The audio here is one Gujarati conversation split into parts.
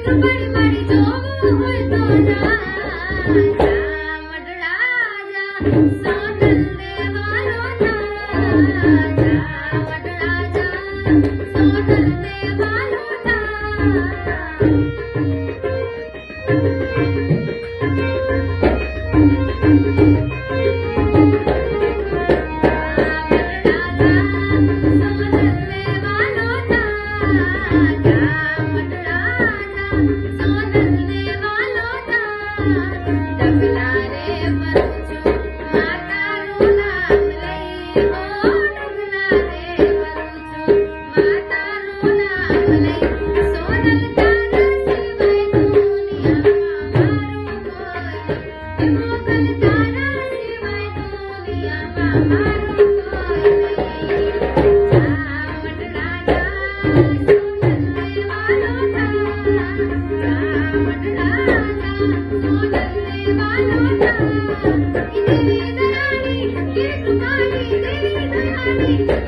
કૃપાળી મારી જોવું હોય તો જા મઢડા જા સોનલ દેવાલો જા મઢડા જા સોનલ દેવાલો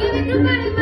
Give it to